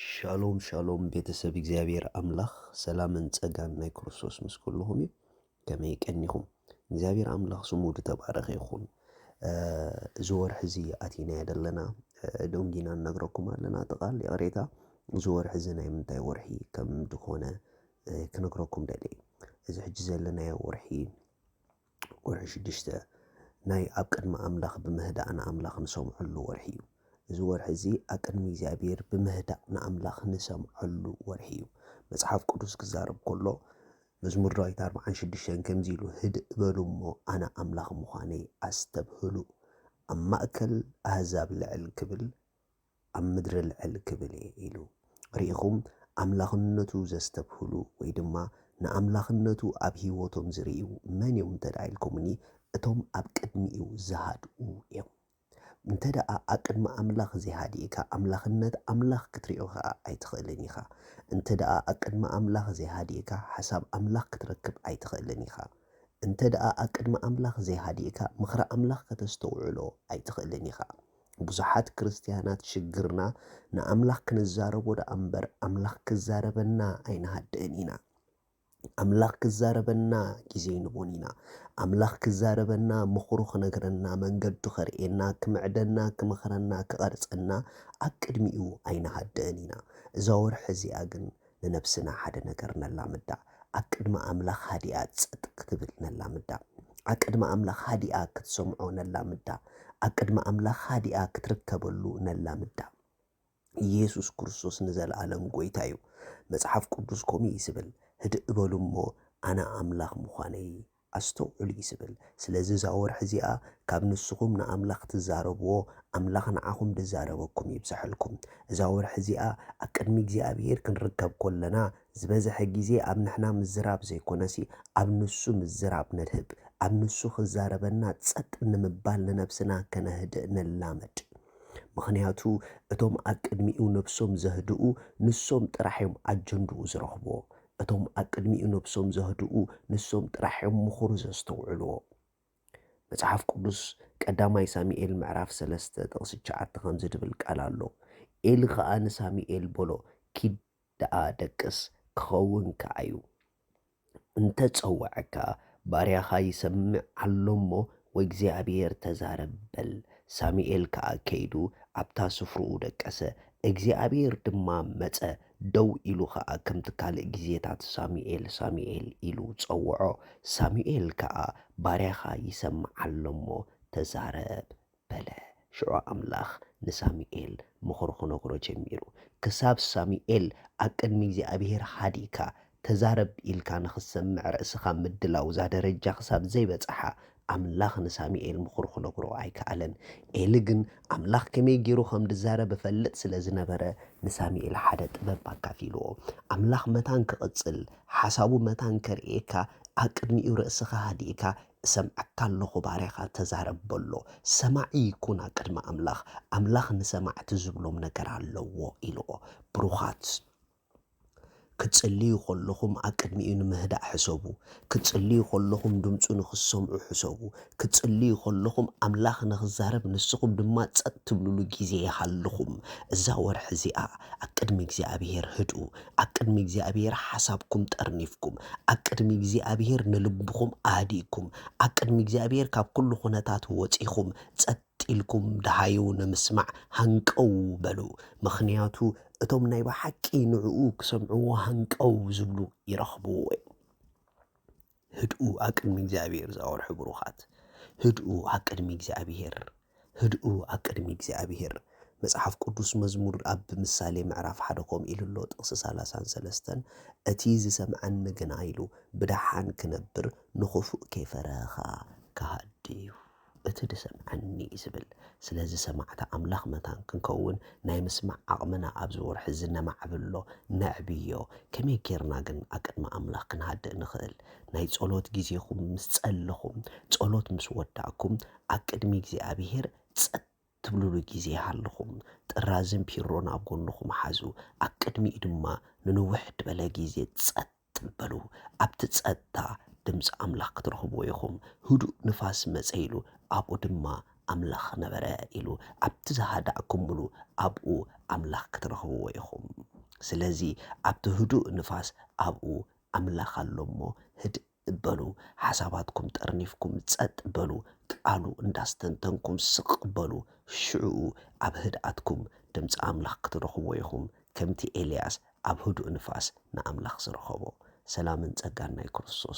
ሻሎም ሻሎም ቤተሰብ እግዚአብሔር አምላኽ ሰላምን ጸጋን ናይ ክርስቶስ ምስ ኩልኹም እዩ ከመይ ቀኒኹም እግዚአብሔር አምላኽ ስሙ ዝተባረኸ ይኹን እዚ ወርሒ እዚ ኣቲና ዘለና ዶንጊና ነግረኩም ኣለና ጥቓል የቕሬታ እዚ ወርሒ እዚ ናይ ምንታይ ወርሒ ከም ድኾነ ክነግረኩም ደልየ እዚ ሕጂ ዘለናዮ ወርሒ ሽዱሽተ ናይ ኣብ ቅድሚ ኣምላኽ ብምህዳእና ኣምላኽ ንሰምዐሉ ወርሒ እዩ እዚ ወርሒ እዚ ኣብ ቅድሚ እግዚአብሔር ብምህዳእ ንኣምላኽ ንሰምዐሉ ወርሒ እዩ መጽሓፍ ቅዱስ ክዛረብ ከሎ መዝሙር ዳዊት 46 ከምዚ ኢሉ ህድእ በሉ እሞ ኣነ ኣምላኽ ምዃነይ ኣስተብህሉ ኣብ ማእከል ኣህዛብ ልዕል ክብል ኣብ ምድሪ ልዕል ክብል ኢሉ ርኢኹም ኣምላኽነቱ ዘስተብህሉ ወይ ድማ ንኣምላኽነቱ ኣብ ህይወቶም ዝርእዩ መን እዮም እንተዳኢልኩምኒ እቶም ኣብ ቅድሚኡ ዝሃድኡ እዮም እንተደኣ ኣብ ቅድሚ ኣምላኽ ዘይሃዲእካ ኣምላኽነት ኣምላኽ ክትሪኦ ከዓ ኣይትኽእልን ኢኻ እንተደኣ ኣብ ቅድሚ ኣምላኽ ዘይሃዲእካ ሓሳብ ኣምላኽ ክትረክብ ኣይትኽእልን ኢኻ እንተደኣ ኣብ ቅድሚ ኣምላኽ ዘይሃዲእካ ምኽሪ ኣምላኽ ከተስተውዕሎ ኣይትኽእልን ኢኻ ብዙሓት ክርስቲያናት ሽግርና ንኣምላኽ ክንዛረቦ ደኣ እምበር ኣምላኽ ክዛረበና ኣይንሃድእን ኢና ኣምላኽ ክዛረበና ግዜ ንቦን ኢና ኣምላኽ ክዛረበና ምኽሩ ክነግረና መንገዱ ኸርእየና ክምዕደና ክምኽረና ክቐርፀና ኣብ ቅድሚኡ ኣይንሃድእን ኢና እዛ ወርሒ እዚኣ ግን ንነብስና ሓደ ነገር ነላምዳ ኣብ ቅድሚ ኣምላኽ ሃዲኣ ፀጥ ክትብል ነላምዳ ኣብ ቅድሚ ኣምላኽ ሃዲኣ ክትሰምዖ ነላምዳ ኣብ ቅድሚ ኣምላኽ ሃዲኣ ክትርከበሉ ነላምዳ ኢየሱስ ክርስቶስ ንዘለኣለም ጎይታ እዩ መጽሓፍ ቅዱስ ከምኡ እዩ ዝብል ህድእ በሉ እሞ ኣነ ኣምላኽ ምዃነይ ኣስተውዕሉ እዩ ዝብል ስለዚ እዛ ወርሒ እዚኣ ካብ ንስኹም ንኣምላኽ ትዛረብዎ ኣምላኽ ንዓኹም ዝዛረበኩም ይብዛሐልኩም እዛ ወርሒ እዚኣ ኣብ ቅድሚ እግዚኣብሔር ክንርከብ ከለና ዝበዝሐ ግዜ ኣብ ንሕና ምዝራብ ዘይኮነሲ ኣብ ንሱ ምዝራብ ነድህብ ኣብ ንሱ ክዛረበና ፀጥ ንምባል ንነብስና ከነህድእ ነላመድ ምኽንያቱ እቶም ኣብ ቅድሚኡ ነብሶም ዘህድኡ ንሶም ጥራሕዮም ኣጀንድኡ ዝረኽብዎ እቶም ኣብ ቅድሚኡ ነብሶም ዘህድኡ ንሶም ጥራሕዮም ምኽሩ ዘስተውዕልዎ መጽሓፍ ቅዱስ ቀዳማይ ሳሙኤል ምዕራፍ 3 ጥቕሲ 9 ከምዚ ድብል ቃል ኣሎ ኤሊ ከዓ ንሳሙኤል በሎ ኪድ ደኣ ደቅስ ክኸውን ከዓ እዩ እንተፀዋዐካ ባርያኻ ይሰምዕ ኣሎ እሞ ወእግዚአብሔር ተዛረብ በል ሳሙኤል ከዓ ከይዱ ኣብታ ስፍርኡ ደቀሰ እግዚአብሔር ድማ መፀ ደው ኢሉ ከዓ ከምቲ ካልእ ግዜታት ሳሙኤል ኢሉ ፀውዖ ሳሙኤል ከዓ ባርያኻ ይሰምዕ ኣሎ እሞ ተዛረብ በለ ሽዑ ኣምላኽ ንሳሙኤል ምኽሪ ክነግሮ ጀሚሩ ክሳብ ሳሙኤል ኣብ ቅድሚ እግዚኣብሔር ሃዲእካ ተዛረብ ኢልካ ንኽሰምዕ ርእስኻ ምድላው እዛ ደረጃ ክሳብ ዘይበፅሓ ኣምላኽ ንሳሙኤል ምኽሪ ክነግሮ ኣይከኣለን ኤሊ ግን ኣምላኽ ከመይ ገይሩ ከም ዝዛረብ ፈልጥ ስለ ዝነበረ ንሳሙኤል ሓደ ጥበብ ኣካፊልዎ ኣምላኽ መታን ክቕፅል ሓሳቡ መታን ከርእየካ ኣብ ቅድሚኡ ርእስኻ ሃዲእካ እሰምዐካ ኣለኹ ባርያኻ ተዛረብ በሎ ሰማዒ ይኩን ኣብ ቅድሚ ኣምላኽ ንሰማዕቲ ዝብሎም ነገር ኣለዎ ኢልዎ ብሩኻት ክትጽልዩ ከለኹም ኣብ ቅድሚኡ ንምህዳእ ሕሰቡ ክትጽልዩ ከለኹም ድምፁ ንኽሰምዑ ሕሰቡ ክትጽልዩ ከለኹም ኣምላኽ ንኽዛረብ ንስኹም ድማ ፀጥ ትብልሉ ግዜ ይሃልኹም እዛ ወርሒ እዚኣ ኣብ ቅድሚ እግዚኣብሔር ህድኡ ኣብ ቅድሚ እግዚኣብሔር ሓሳብኩም ጠርኒፍኩም ኣብ ቅድሚ እግዚኣብሔር ንልብኹም ኣህዲእኩም ኣብ ቅድሚ እግዚኣብሔር ካብ ኩሉ ኩነታት ወፂኹም ፀጥ ኢልኩም ድሃዩ ንምስማዕ ሃንቀው በሉ ምኽንያቱ እቶም ናይ ብሓቂ ንዕኡ ክሰምዕዎ ሃንቀው ዝብሉ ይረኽብዎ ህድኡ ኣብ ቅድሚ እግዚኣብሔር ዝኣወርሑ ብሩኻት ህድኡ ኣብ ቅድሚ እግዚኣብሔር ህድኡ ኣብ ቅድሚ እግዚኣብሔር መጽሓፍ ቅዱስ መዝሙር ኣብ ምሳሌ ምዕራፍ 1 ከምኡ ኢሉ ኣሎ ጥቕሲ 33 እቲ ዝሰምዐኒ ግና ኢሉ ብድሓን ክነብር ንኽፉእ ከይፈረኻ ክሃድዩ እቲ ዝሰምዐኒ ዝብል ስለዚ ሰማዕታ ኣምላኽ መታን ክንከውን ናይ ምስማዕ ዓቕምና ኣብ ዝወርሒ ዝነማዕብሎ ነዕብዮ ከመይ ጌርና ግን ኣብ ቅድሚ ኣምላኽ ክንሃድእ ንኽእል ናይ ጸሎት ግዜኹም ምስ ጸለኹም ጸሎት ምስ ወዳእኩም ኣብ ቅድሚ እግዚኣብሔር ፀጥ ትብልሉ ግዜ ይሃልኹም ጥራዝን ፒሮን ኣብ ጎንኹም ሓዙ ኣብ ቅድሚኡ ድማ ንንውሕ ድበለ ግዜ ፀጥ በሉ ኣብቲ ፀጥታ ድምፂ ኣምላኽ ክትረኽብዎ ኢኹም ህዱእ ንፋስ መፀ ኢሉ ኣብኡ ድማ ኣምላኽ ነበረ ኢሉ ኣብቲ ዝሃዳእኩምሉ ኣብኡ ኣምላኽ ክትረኽብዎ ኢኹም ስለዚ ኣብቲ ህዱእ ንፋስ ኣብኡ ኣምላኽ ኣሎ እሞ ህድእ በሉ፣ ሓሳባትኩም ጠርኒፍኩም ጸጥ በሉ፣ ቃሉ እንዳስተንተንኩም ስቕ በሉ። ሽዑ ኣብ ህድኣትኩም ድምፂ ኣምላኽ ክትረኽቦ ኢኹም ከምቲ ኤልያስ ኣብ ህዱእ ንፋስ ንኣምላኽ ዝረኸቦ። ሰላምን ጸጋን ናይ ክርስቶስ